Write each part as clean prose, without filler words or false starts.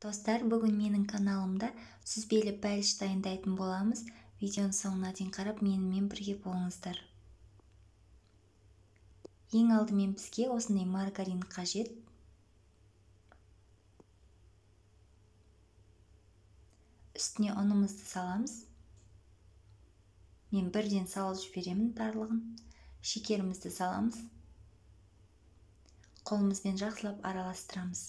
Достар, бүгін менің каналымда сүзбелі бәліш дайындайтын боламыз. Видеоның соңына дейін қарап, менімен бірге болыңыздар. Ең алдымен бізге осындай маргарин қажет. Үстіне ұнымызды саламыз. Мен бірден салып жіберемін барлығын. Шекерімізді саламыз. Қолымызбен жақсылап араластырамыз.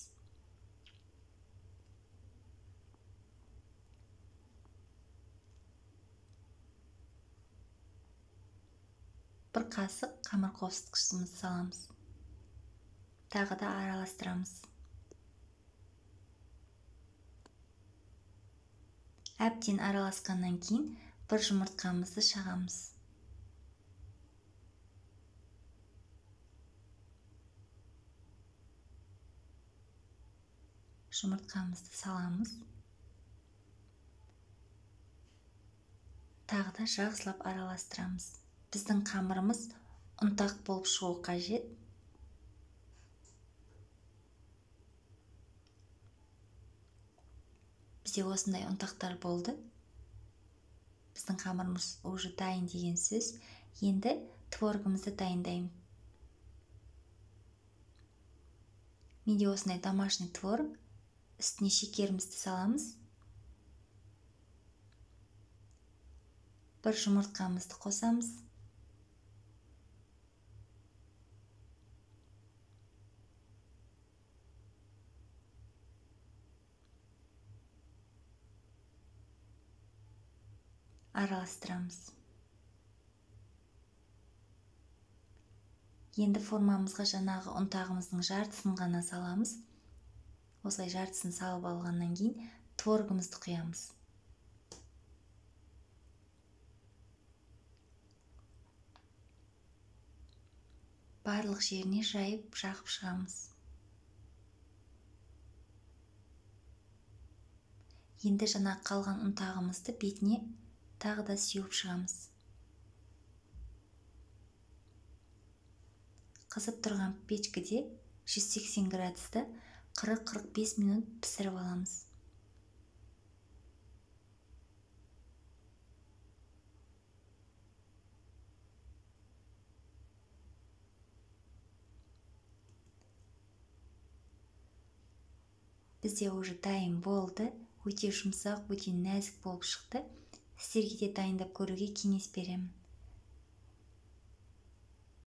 Бір қасық қамыр қосқышымызды саламыз. Тағы да араластырамыз. Әбден араласқаннан кейін бір жұмыртқамызды шағамыз. Жұмыртқамызды саламыз. Тағы да жақсылап араластырамыз. Біздің қамырымыз ұнтақ болып шығу қажет. Бізде осындай ұнтақтар болды. Біздің қамырымыз уже дайын деген сөз. Енді творогымызды дайындаймын. Менде осындай домашний творог. Үстіне шекерімізді саламыз. Бір жұмыртқамызды қосамыз. Араластырамыз. Енді формамызға жаңағы ұнтағымыздың жартысын ғана саламыз. Осылай жартысын салып алғаннан кейін творогымызды құямыз. Барлық жеріне жайып жағып шығамыз. Енді жаңа қалған ұнтағымызды бетіне тағы да сеуіп шығамыз. Қызып тұрған печкеде 180 градуста 40-45 минут пісіріп аламыз. Бізде уже дайын болды. Өте жұмсақ, өте нәзік болып шықты. Сіздерге де дайындап көруге кеңес беремін.